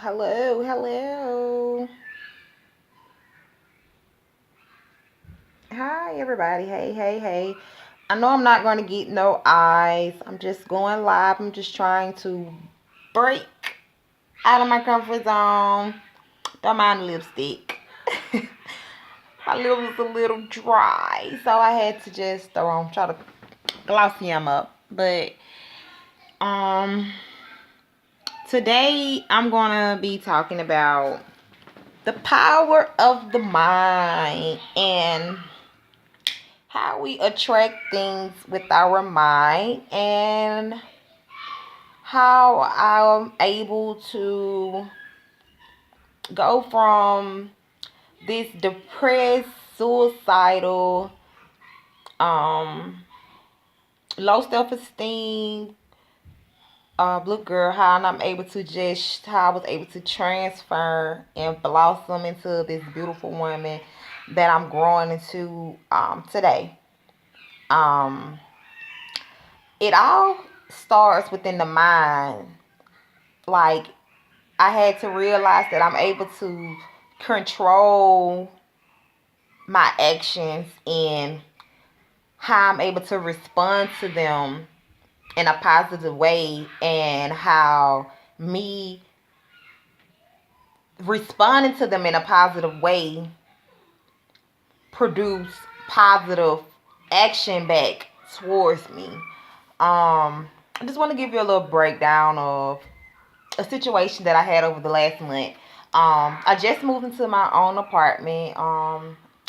Hello, hello. Hi, everybody. Hey, hey, hey. I know I'm not going to get no eyes. I'm just going live. I'm just trying to break out of my comfort zone. Don't mind the lipstick. My lips was a little dry, so I had to just try to glossy them up. But um, today I'm gonna be talking about the power of the mind and how we attract things with our mind and how I'm able to go from this depressed, suicidal, um, low self-esteem, blue girl, how I'm able to just how I was able to transfer and blossom into this beautiful woman that I'm growing into today. Um, it all starts within the mind. Like, I had to realize that I'm able to control my actions and how I'm able to respond to them in a positive way, and how me responding to them in a positive way produce positive action back towards me. I just want to give you a little breakdown of a situation that I had over the last month. I just moved into my own apartment.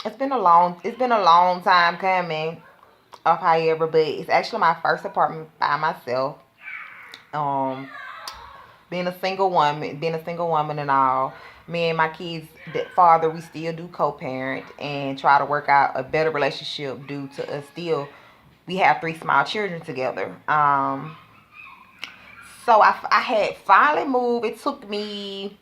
It's been a long time coming, however, but it's actually my first apartment by myself. Um, being a single woman and all, me and my kids' father, we still do co-parent and try to work out a better relationship due to us still. We have three small children together. So I had finally moved. It took me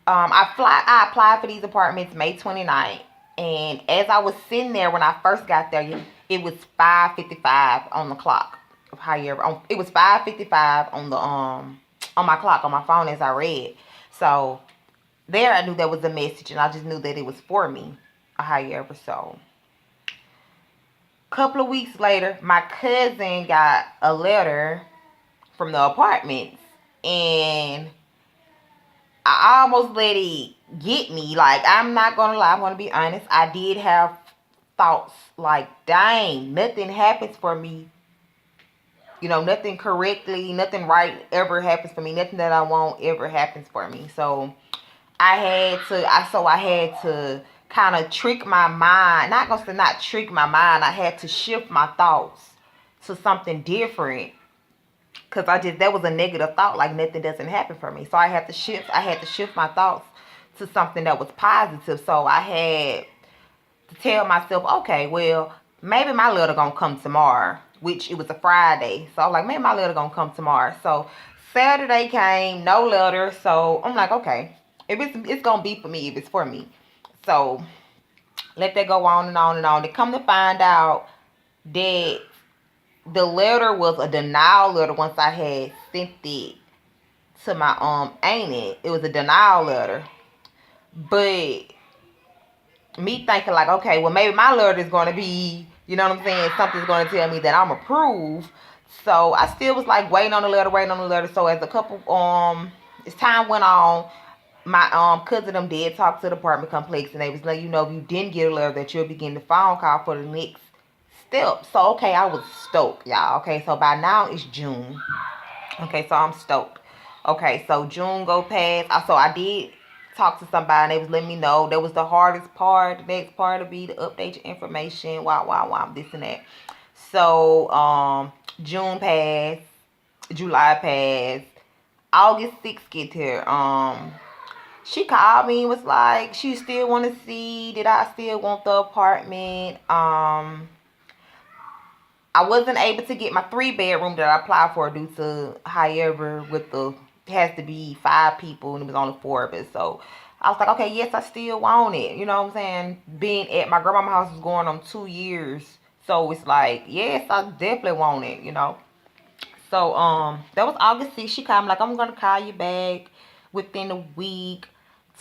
I applied for these apartments May 29th, and as I was sitting there when I first got there, it was 5:55 on the clock. It was 5:55 on my clock on my phone as I read. So there I knew there was a message, and I just knew that it was for me. However, so a couple of weeks later, my cousin got a letter from the apartments, and I almost let it get me. Like, I'm not gonna lie, I'm gonna be honest. I did have thoughts like, dang, nothing happens for me. Nothing correctly, nothing right ever happens for me. Nothing that I want ever happens for me. So I had to kind of trick my mind. Not gonna say not trick my mind. I had to shift my thoughts to something different, because that was a negative thought, like nothing doesn't happen for me. So I had to shift my thoughts to something that was positive. So I had to tell myself, okay, well, maybe my letter gonna come tomorrow, which it was a Friday. So I was like, maybe my letter gonna come tomorrow. So Saturday came, no letter. So I'm like, okay, if it's gonna be for me, if it's for me. So let that go on and on and on. They come to find out that the letter was a denial letter. Once I had sent it to my ain't it was a denial letter. But me thinking like, okay, well, maybe my letter is going to be, you know what I'm saying, something's going to tell me that I'm approved. So I still was like waiting on the letter. So as as time went on, my cousin them did talk to the apartment complex, and they was like, if you didn't get a letter, that you'll begin the phone call for the next step. So okay, I was stoked, y'all. Okay, so by now it's June. Okay, so I'm stoked. Okay, so June go past. So I did talk to somebody, and they was letting me know that was the hardest part. The next part would be to update your information. Wow, this and that. So June passed, July passed, August 6th get here. She called me and was like, she still want to see did I still want the apartment. I wasn't able to get my 3 bedroom that I applied for due to, however, with the it has to be 5 people and it was only 4 of us. So I was like, okay, yes, I still want it. You know what I'm saying? Being at my grandma's house is going on 2 years. So it's like, yes, I definitely want it. So that was August 6th. She called me like, I'm gonna call you back within a week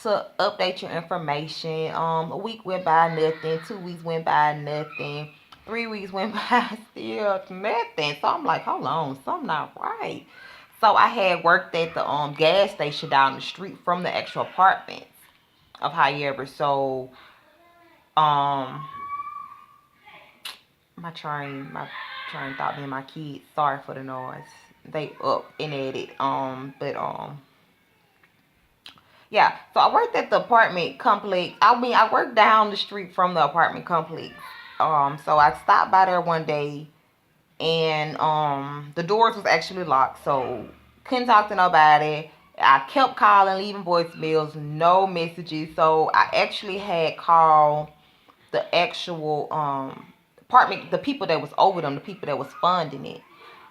to update your information. A week went by, nothing. 2 weeks went by, nothing. 3 weeks went by, still nothing. So I'm like, hold on, something not right. So I had worked at the gas station down the street from the actual apartments of High So um my train thought me and my kids. Sorry for the noise. They up and at it. But yeah. So I worked at the apartment complex. I mean, I worked down the street from the apartment complex. So I stopped by there one day, and the doors was actually locked, so couldn't talk to nobody. I kept calling, leaving voicemails, no messages. So I actually had called the actual apartment, the people that was over them, the people that was funding it,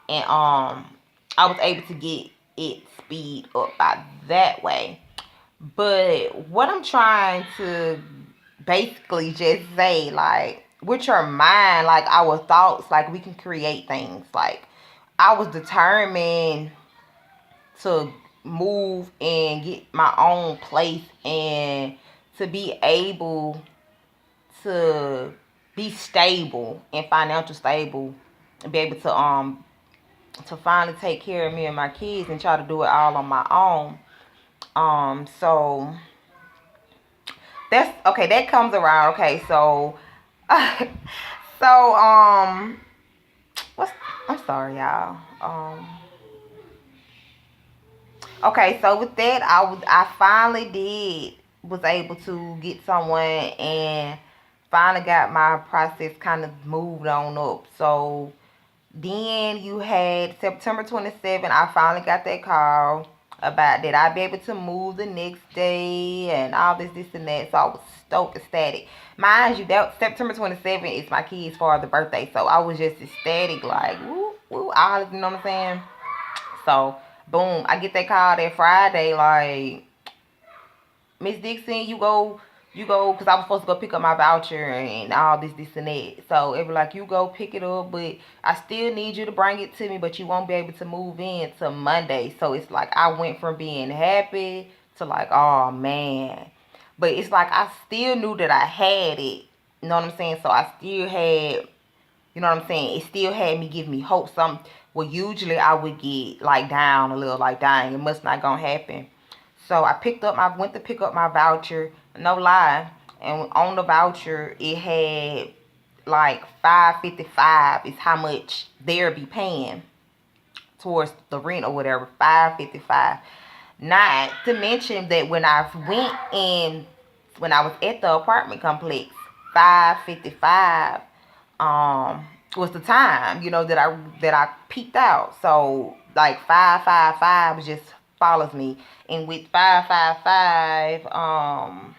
and I was able to get it speed up by that way. But what I'm trying to basically just say, like, with your mind, like our thoughts, like we can create things. Like, I was determined to move and get my own place and to be able to be stable and financial stable and be able to finally take care of me and my kids and try to do it all on my own. So that's okay. That comes around. Okay, so so what's I'm sorry, y'all. Okay, so with that, I finally did was able to get someone and finally got my process kind of moved on up. So then you had September 27th. I finally got that call about that I'd be able to move the next day and all this, and that. So I was stoked, ecstatic. Mind you, that September 27th is my kid's father's birthday. So I was just ecstatic, like, woo, woo, all, you know what I'm saying? So, boom, I get that call that Friday, like, Miss Dixon, because I was supposed to go pick up my voucher and all this, and that. So it was like, you go pick it up, but I still need you to bring it to me, but you won't be able to move in till Monday. So it's like I went from being happy to like, oh man. But it's like I still knew that I had it. You know what I'm saying? So I still had, you know what I'm saying? It still had me give me hope. Well, usually I would get like down a little, like, dang, it must not gonna happen. So went to pick up my voucher, no lie, and on the voucher it had like 555 is how much they'll be paying towards the rent or whatever. 555. Not to mention that when I was at the apartment complex, 555 was the time, that I peeked out. So like 555 just follows me. And with 555, I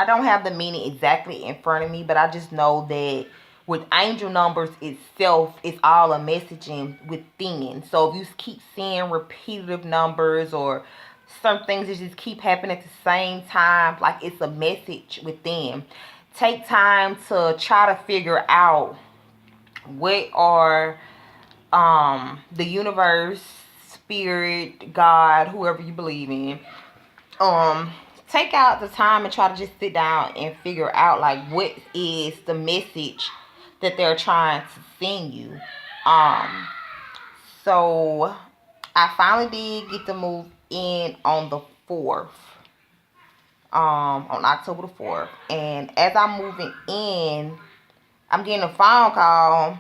don't have the meaning exactly in front of me, but I just know that with angel numbers itself, it's all a messaging within. So if you keep seeing repetitive numbers or some things that just keep happening at the same time, like it's a message within. Take time to try to figure out what are the universe, spirit, God, whoever you believe in. Take out the time and try to just sit down and figure out like what is the message that they're trying to send you. Um, so I finally did get to move in on the 4th. On October the 4th. And as I'm moving in, I'm getting a phone call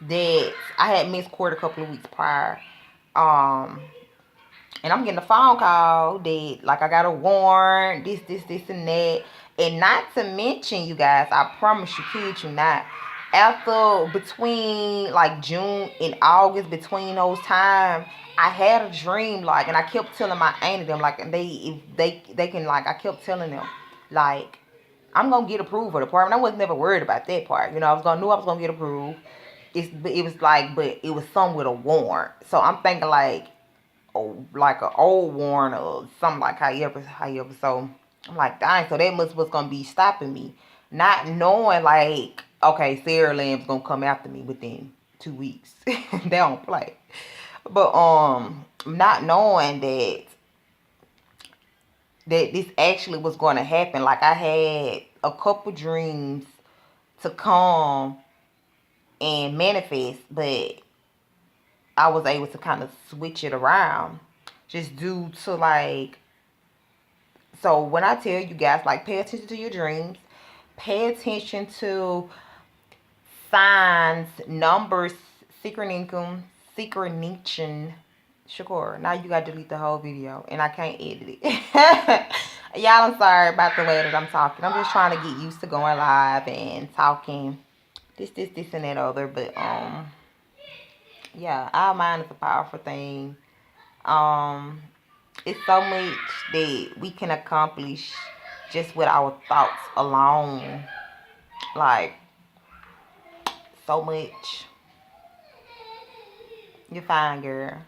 that I had missed court a couple of weeks prior. Um, and I'm getting a phone call that like I got a warrant, this, and that. And not to mention, you guys, I promise you, kid you not. After between like June and August, between those times, I had a dream like, and I kept telling my aunt and them like, and they can like, I kept telling them like, I'm gonna get approved for the apartment. I was never worried about that part. Knew I was gonna get approved. It was like, but it was some with a warrant. So I'm thinking like, oh, like an old warrant or something like however. So I'm like, dang. So that must what's gonna be stopping me, not knowing like, okay, Sarah Lamb's gonna come after me within 2 weeks. They don't play. But not knowing that this actually was going to happen. Like, I had a couple dreams to come and manifest, but I was able to kind of switch it around just due to, like, so when I tell you guys, like, pay attention to your dreams, pay attention to signs, numbers, synchronization. Shakur, now you gotta delete the whole video, and I can't edit it. Y'all, I'm sorry about the way that I'm talking. I'm just trying to get used to going live and talking this, and that other. But yeah, our mind is a powerful thing. Um, it's so much that we can accomplish just with our thoughts alone. Like, so much. You're fine, girl.